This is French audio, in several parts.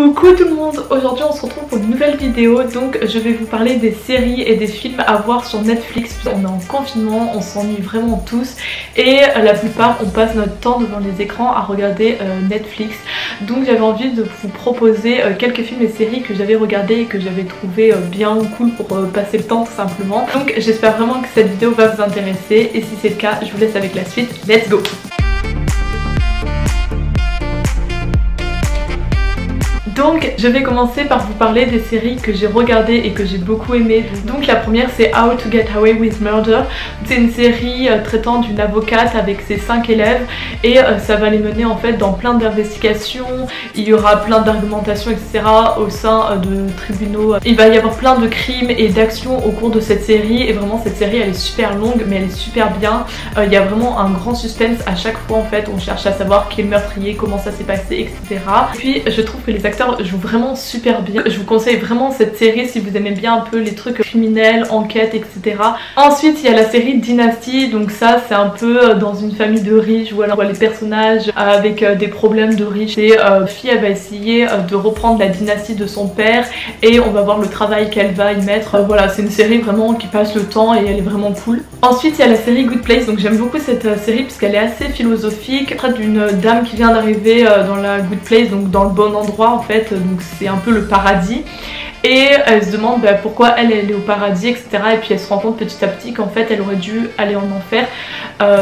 Coucou tout le monde, aujourd'hui on se retrouve pour une nouvelle vidéo. Donc je vais vous parler des séries et des films à voir sur Netflix. On est en confinement, on s'ennuie vraiment tous et la plupart on passe notre temps devant les écrans à regarder Netflix. Donc j'avais envie de vous proposer quelques films et séries que j'avais regardés et que j'avais trouvé bien cool pour passer le temps tout simplement. Donc j'espère vraiment que cette vidéo va vous intéresser et si c'est le cas je vous laisse avec la suite. Let's go! Donc je vais commencer par vous parler des séries que j'ai regardées et que j'ai beaucoup aimées. Donc la première c'est How to Get Away with Murder. C'est une série traitant d'une avocate avec ses 5 élèves et ça va les mener en fait dans plein d'investigations. Il y aura plein d'argumentations etc. au sein de tribunaux. Il va y avoir plein de crimes et d'actions au cours de cette série et vraiment cette série elle est super longue mais elle est super bien. Il y a vraiment un grand suspense à chaque fois en fait. On cherche à savoir qui est le meurtrier, comment ça s'est passé etc. Et puis je trouve que les acteurs joue vraiment super bien. Je vous conseille vraiment cette série si vous aimez bien un peu les trucs criminels, enquêtes, etc. Ensuite il y a la série Dynasty, donc ça c'est un peu dans une famille de riches où on voit les personnages avec des problèmes de riches et fille elle va essayer de reprendre la dynastie de son père et on va voir le travail qu'elle va y mettre. Voilà, c'est une série vraiment qui passe le temps et elle est vraiment cool. Ensuite il y a la série Good Place, donc j'aime beaucoup cette série puisqu'elle est assez philosophique. Elle traite d'une dame qui vient d'arriver dans la Good Place, donc dans le bon endroit en fait. Donc c'est un peu le paradis et elle se demande pourquoi elle est au paradis etc. Et puis elle se rend compte petit à petit qu'en fait elle aurait dû aller en enfer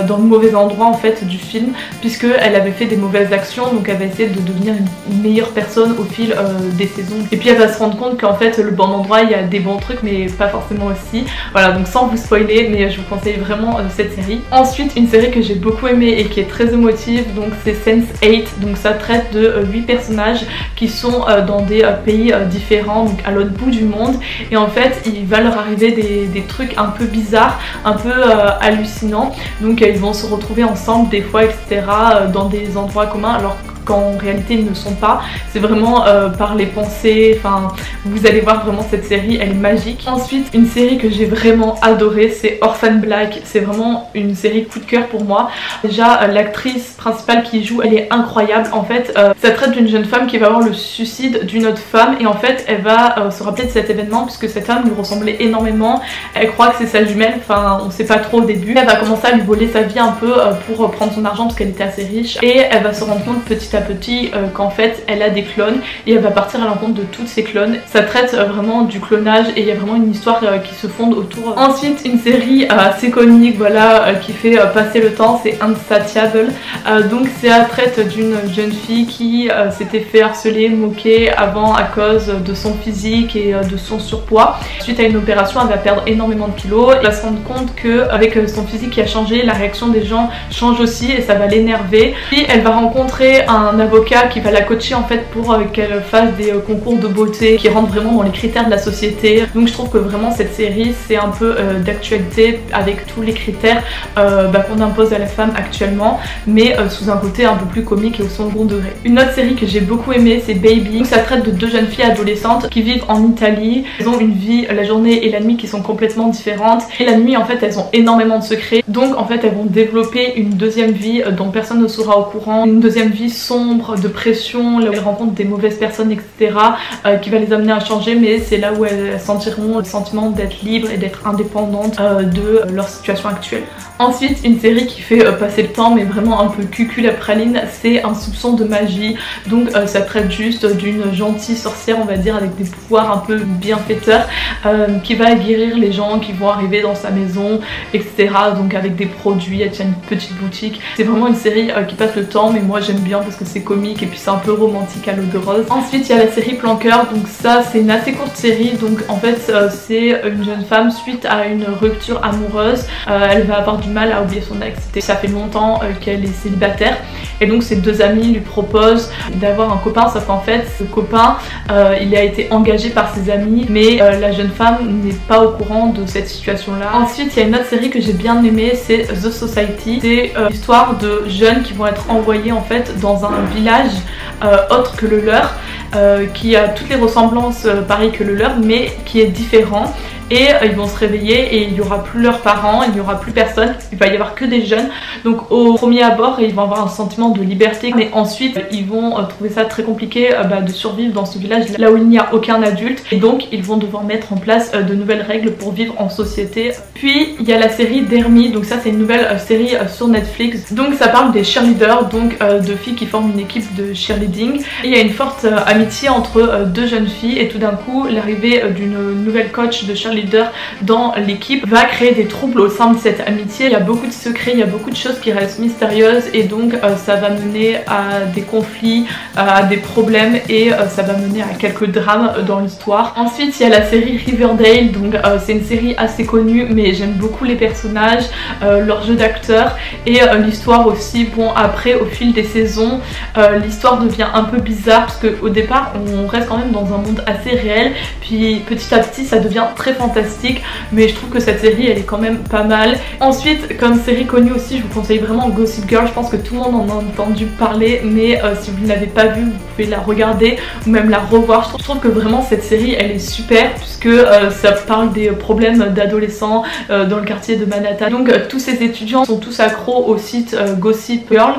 dans le mauvais endroit en fait du film, puisque elle avait fait des mauvaises actions. Donc elle va essayer de devenir une meilleure personne au fil des saisons et puis elle va se rendre compte qu'en fait le bon endroit il y a des bons trucs mais pas forcément aussi. Voilà, donc sans vous spoiler, mais je vous conseille vraiment cette série. Ensuite une série que j'ai beaucoup aimée et qui est très émotive, donc c'est Sense8. Donc ça traite de 8 personnages qui sont dans des pays différents, donc à l'autre bout du monde, et en fait il va leur arriver des trucs un peu bizarres, un peu hallucinants. Donc ils vont se retrouver ensemble des fois etc. Dans des endroits communs alors qu'en réalité ils ne sont pas. C'est vraiment par les pensées, enfin vous allez voir vraiment cette série elle est magique. Ensuite une série que j'ai vraiment adorée c'est Orphan Black. C'est vraiment une série coup de cœur pour moi. Déjà l'actrice principale qui joue elle est incroyable en fait. Ça traite d'une jeune femme qui va avoir le suicide d'une autre femme et en fait elle va se rappeler de cet événement puisque cette femme lui ressemblait énormément. Elle croit que c'est sa jumelle, enfin on sait pas trop au début. Elle va commencer à lui voler sa vie un peu pour prendre son argent parce qu'elle était assez riche et elle va se rendre compte petit à petit qu'en fait elle a des clones et elle va partir à l'encontre de toutes ces clones. Ça traite vraiment du clonage et il y a vraiment une histoire qui se fonde autour. Ensuite une série assez comique voilà qui fait passer le temps, c'est Insatiable. Donc ça traite d'une jeune fille qui s'était fait harceler, moquer avant à cause de son physique et de son surpoids. Suite à une opération elle va perdre énormément de kilos. Elle va se rendre compte que avec son physique qui a changé, la réaction des gens change aussi et ça va l'énerver. Puis elle va rencontrer un avocat qui va la coacher en fait pour qu'elle fasse des concours de beauté qui rentrent vraiment dans les critères de la société. Donc je trouve que vraiment cette série c'est un peu d'actualité avec tous les critères qu'on impose à la femme actuellement, mais sous un côté un peu plus comique et au second degré. Une autre série que j'ai beaucoup aimée c'est Baby. Donc ça traite de 2 jeunes filles adolescentes qui vivent en Italie. Elles ont une vie la journée et la nuit qui sont complètement différentes et la nuit en fait elles ont énormément de secrets, donc en fait elles vont développer une deuxième vie dont personne ne sera au courant, une deuxième vie sombre, de pression, là où elles rencontrent des mauvaises personnes etc. Qui va les amener à changer, mais c'est là où elles sentiront le sentiment d'être libres et d'être indépendantes de leur situation actuelle. Ensuite une série qui fait passer le temps mais vraiment un peu cucul la praline, c'est Un soupçon de magie. Donc ça traite juste d'une gentille sorcière on va dire avec des pouvoirs un peu bienfaiteurs qui va guérir les gens qui vont arriver dans sa maison etc. Donc avec des produits, elle tient une petite boutique. C'est vraiment une série qui passe le temps mais moi j'aime bien parce que c'est comique et puis c'est un peu romantique à l'eau de rose. Ensuite il y a la série Plan Cœur, donc ça c'est une assez courte série. Donc en fait c'est une jeune femme suite à une rupture amoureuse, elle va avoir du mal à oublier son ex. Ça fait longtemps qu'elle est célibataire et donc ses 2 amis lui proposent d'avoir un copain, sauf qu'en fait ce copain il a été engagé par ses amis mais la jeune femme n'est pas au courant de cette situation là. Ensuite il y a une autre série que j'ai bien aimée, c'est The Society. C'est l'histoire de jeunes qui vont être envoyés en fait dans un village autre que le leur, qui a toutes les ressemblances pareilles que le leur mais qui est différent et ils vont se réveiller et il n'y aura plus leurs parents, il n'y aura plus personne, il va y avoir que des jeunes. Donc au premier abord ils vont avoir un sentiment de liberté, mais ensuite ils vont trouver ça très compliqué de survivre dans ce village là où il n'y a aucun adulte, et donc ils vont devoir mettre en place de nouvelles règles pour vivre en société. Puis il y a la série Dermy, donc ça c'est une nouvelle série sur Netflix, donc ça parle des cheerleaders, donc de filles qui forment une équipe de cheerleading. Et il y a une forte amitié entre deux jeunes filles, et tout d'un coup l'arrivée d'une nouvelle coach de cheerleader dans l'équipe va créer des troubles au sein de cette amitié. Il y a beaucoup de secrets, il y a beaucoup de choses qui restent mystérieuses, et donc ça va mener à des conflits, à des problèmes, et ça va mener à quelques drames dans l'histoire. Ensuite il y a la série Riverdale, donc c'est une série assez connue, mais j'aime beaucoup les personnages, leur jeu d'acteur et l'histoire aussi. Bon, après au fil des saisons l'histoire devient un peu bizarre, parce qu'au départ on reste quand même dans un monde assez réel, puis petit à petit ça devient très fantastique, mais je trouve que cette série elle est quand même pas mal. Ensuite, comme série connue aussi, je vous conseille vraiment Gossip Girl. Je pense que tout le monde en a entendu parler, mais si vous ne l'avez pas vue, vous pouvez la regarder ou même la revoir. Je trouve que vraiment cette série elle est super, puisque ça parle des problèmes d'adolescents dans le quartier de Manhattan. Donc tous ces étudiants sont tous accros au site Gossip Girl,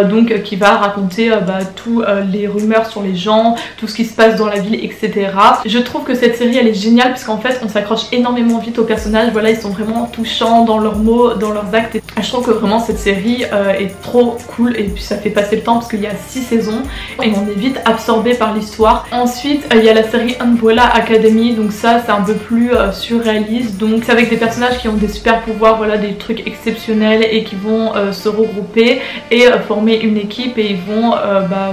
donc qui va raconter tous les rumeurs sur les gens, tout ce qui se passe dans la ville, etc. Je trouve que cette série elle est géniale, puisqu'en fait on s'accroche énormément vite aux personnages. Voilà, ils sont vraiment touchants dans leurs mots, dans leurs actes, et je trouve que vraiment cette série est trop cool, et puis ça fait passer le temps parce qu'il y a 6 saisons et on est vite absorbé par l'histoire. Ensuite il y a la série Umbrella Academy, donc ça c'est un peu plus surréaliste, donc c'est avec des personnages qui ont des super pouvoirs, voilà, des trucs exceptionnels, et qui vont se regrouper et former une équipe, et ils vont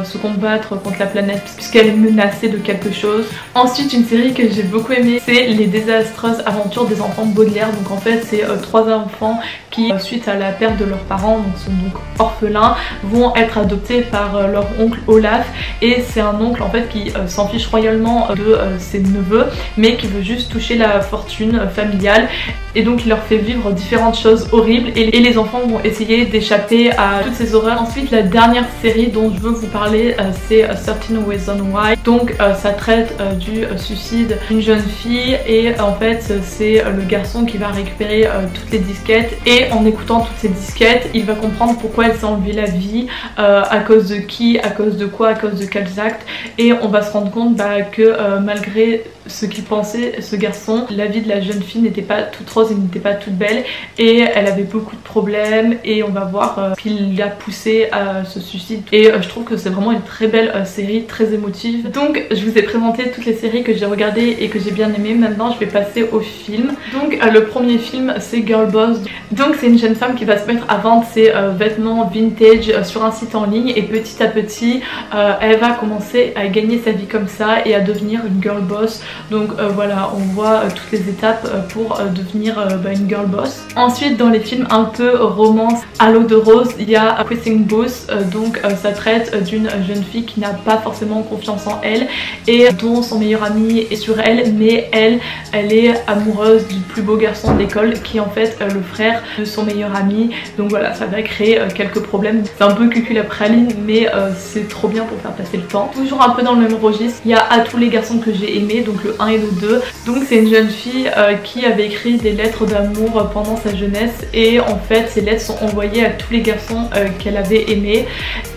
se combattre contre la planète puisqu'elle est menacée de quelque chose. Ensuite une série que j'ai beaucoup aimée, c'est Les désastreuses aventures des enfants Baudelaire. Donc en fait c'est 3 enfants qui suite à la perte de leurs parents, donc sont donc orphelins, vont être adoptés par leur oncle Olaf, et c'est un oncle en fait qui s'en fiche royalement de ses neveux, mais qui veut juste toucher la fortune familiale, et donc il leur fait vivre différentes choses horribles, et les enfants vont essayer d'échapper à toutes ces horreurs. Ensuite la dernière série dont je veux vous parler c'est 13 Reasons Why, donc ça traite du suicide d'une jeune fille, et en fait c'est le garçon qui va récupérer toutes les disquettes, et en écoutant toutes ces disquettes il va comprendre pourquoi elle s'est enlevé la vie, à cause de qui, à cause de quoi, à cause de quels actes, et on va se rendre compte que malgré ce qu'il pensait, ce garçon, la vie de la jeune fille n'était pas toute rose et n'était pas toute belle, et elle avait beaucoup de problèmes, et on va voir ce qui l'a poussé à ce suicide. Et je trouve que c'est vraiment une très belle série, très émotive. Donc je vous ai présenté toutes les séries que j'ai regardées et que j'ai bien aimées. Maintenant je vais passer au film. Donc le premier film c'est Girl Boss. Donc c'est une jeune femme qui va se mettre à vendre ses vêtements vintage sur un site en ligne, et petit à petit elle va commencer à gagner sa vie comme ça et à devenir une girl boss. Donc voilà, on voit toutes les étapes pour devenir une girl boss. Ensuite dans les films un peu romance à l'eau de rose, il y a Kissing Booth, donc ça traite d'une jeune fille qui n'a pas forcément confiance en elle, et dont son meilleur ami est sur elle, mais elle est amoureuse du plus beau garçon de l'école, qui est en fait le frère de son meilleur ami. Donc voilà, ça va créer quelques problèmes. C'est un peu cucul à praline, mais c'est trop bien pour faire passer le temps. Toujours un peu dans le même registre, il y a À tous les garçons que j'ai aimés, donc le 1 et le 2. Donc c'est une jeune fille qui avait écrit des lettres d'amour pendant sa jeunesse, et en fait ces lettres sont envoyées à tous les garçons qu'elle avait aimés,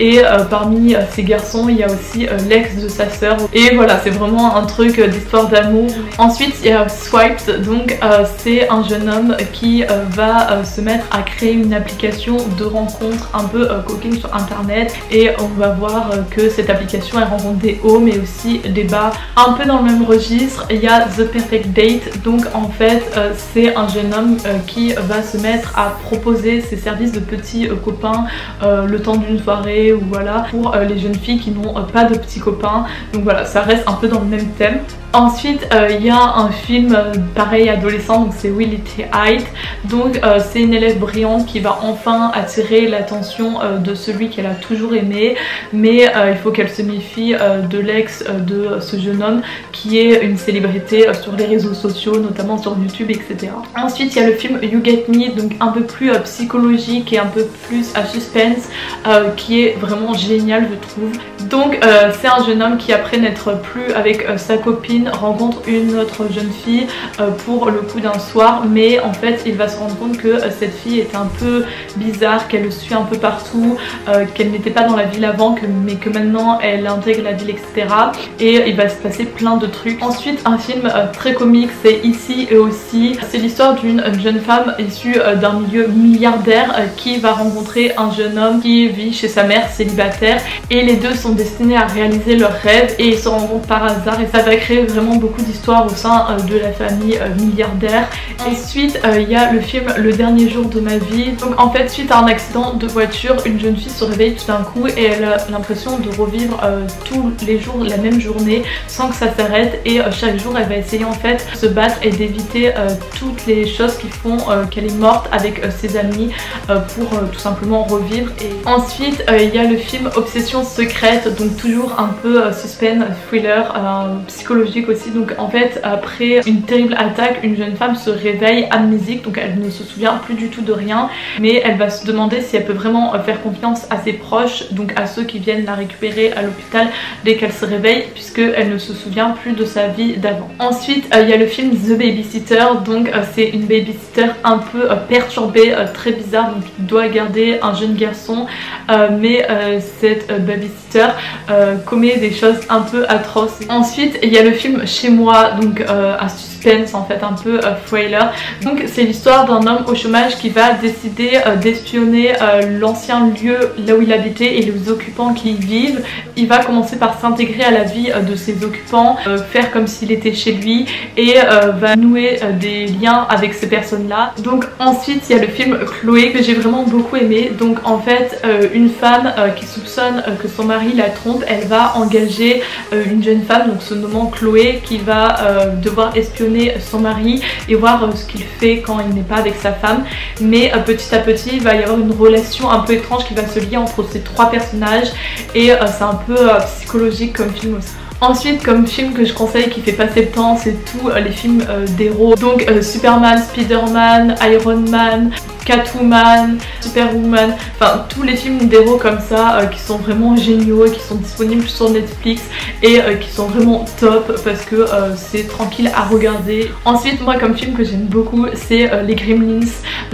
et parmi ces garçons il y a aussi l'ex de sa sœur, et voilà, c'est vraiment un truc d'histoire d'amour. Ensuite il y a Swiped, donc c'est un jeune homme qui va se mettre à créer une application de rencontre un peu coquine sur internet, et on va voir que cette application elle rencontre des hauts mais aussi des bas. Un peu dans le même registre il y a The Perfect Date, donc en fait c'est un jeune homme qui va se mettre à proposer ses services de petits copains le temps d'une soirée, ou voilà, pour les jeunes filles qui n'ont pas de petits copains. Donc voilà, ça reste un peu dans le même thème. Ensuite il y a un film pareil adolescent, donc c'est Will It Height. Donc c'est une élève brillante qui va enfin attirer l'attention de celui qu'elle a toujours aimé, mais il faut qu'elle se méfie de l'ex de ce jeune homme qui est une célébrité sur les réseaux sociaux, notamment sur YouTube, etc. Ensuite il y a le film You Get Me, donc un peu plus psychologique et un peu plus à suspense, qui est vraiment génial je trouve. Donc c'est un jeune homme qui, après n'être plus avec sa copine Dean rencontre une autre jeune fille pour le coup d'un soir, mais en fait il va se rendre compte que cette fille est un peu bizarre, qu'elle le suit un peu partout, qu'elle n'était pas dans la ville avant mais que maintenant elle intègre la ville, etc. Et il va se passer plein de trucs. Ensuite un film très comique, c'est Ici et Aussi. C'est l'histoire d'une jeune femme issue d'un milieu milliardaire qui va rencontrer un jeune homme qui vit chez sa mère célibataire, et les deux sont destinés à réaliser leurs rêves et ils se rencontrent par hasard, et ça va créer vraiment beaucoup d'histoires au sein de la famille milliardaire. Ensuite il y a le film Le Dernier Jour de Ma Vie. Donc en fait, suite à un accident de voiture, une jeune fille se réveille tout d'un coup et elle a l'impression de revivre tous les jours la même journée sans que ça s'arrête, et chaque jour elle va essayer en fait de se battre et d'éviter toutes les choses qui font qu'elle est morte avec ses amis pour tout simplement revivre. Et ensuite il y a le film Obsession secrète, donc toujours un peu suspense, thriller, psychologique aussi. Donc en fait après une terrible attaque, une jeune femme se réveille amnésique, donc elle ne se souvient plus du tout de rien, mais elle va se demander si elle peut vraiment faire confiance à ses proches, donc à ceux qui viennent la récupérer à l'hôpital dès qu'elle se réveille, puisque elle ne se souvient plus de sa vie d'avant. Ensuite il y a le film The Babysitter. Donc c'est une babysitter un peu perturbée, très bizarre, donc il doit garder un jeune garçon, mais cette babysitter commet des choses un peu atroces. Ensuite il y a le film Chez Moi, donc un suspense en fait, un peu thriller. Donc c'est l'histoire d'un homme au chômage qui va décider d'espionner l'ancien lieu là où il habitait et les occupants qui y vivent. Il va commencer par s'intégrer à la vie de ses occupants, faire comme s'il était chez lui, et va nouer des liens avec ces personnes là. Donc ensuite il y a le film Chloé que j'ai vraiment beaucoup aimé. Donc en fait une femme qui soupçonne que son mari la trompe, elle va engager une jeune femme, donc se nommant Chloé, qui va devoir espionner son mari et voir ce qu'il fait quand il n'est pas avec sa femme. Mais petit à petit il va y avoir une relation un peu étrange qui va se lier entre ces trois personnages, et c'est un peu psychologique comme film aussi. Ensuite, comme film que je conseille qui fait passer le temps, c'est tous les films d'héros. Donc Superman, Spider-Man, Iron Man, Catwoman, Superwoman, enfin tous les films d'héros comme ça qui sont vraiment géniaux et qui sont disponibles sur Netflix et qui sont vraiment top parce que c'est tranquille à regarder. Ensuite moi comme film que j'aime beaucoup c'est les Gremlins.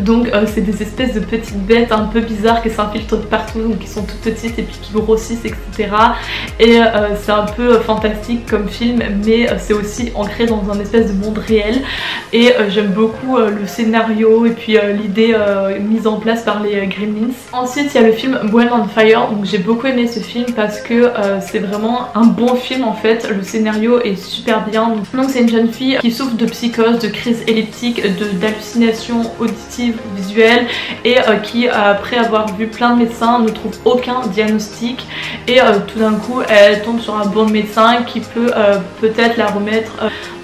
Donc c'est des espèces de petites bêtes un peu bizarres qui s'infiltrent partout, donc qui sont toutes petites et puis qui grossissent, etc. Et c'est un peu fantastique comme film, mais c'est aussi ancré dans un espèce de monde réel, et j'aime beaucoup le scénario et puis l'idée mise en place par les Gremlins. Ensuite il y a le film Gwen on Fire. Donc j'ai beaucoup aimé ce film parce que c'est vraiment un bon film en fait, le scénario est super bien. Donc c'est une jeune fille qui souffre de psychose, de crise épileptique, d'hallucinations auditives, visuelles, et qui après avoir vu plein de médecins ne trouve aucun diagnostic, et tout d'un coup elle tombe sur un bon médecin qui peut peut-être la remettre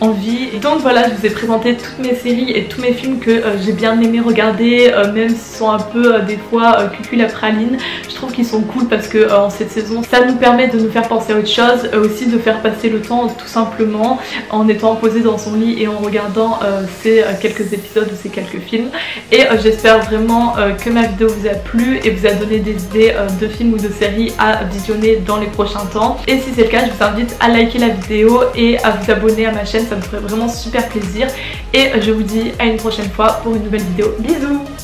en vie. Et donc voilà, je vous ai présenté toutes mes séries et tous mes films que j'ai bien aimé regarder, même s'ils sont un peu des fois cucul à praline. Je trouve qu'ils sont cool parce que en cette saison ça nous permet de nous faire penser à autre chose, aussi de faire passer le temps tout simplement en étant posé dans son lit et en regardant ces quelques épisodes ou ces quelques films. Et j'espère vraiment que ma vidéo vous a plu et vous a donné des idées de films ou de séries à visionner dans les prochains temps. Et si c'est le cas, je vous invite à liker la vidéo et à vous abonner à ma chaîne, ça me ferait vraiment super plaisir. Et je vous dis à une prochaine fois pour une nouvelle vidéo. Bisous!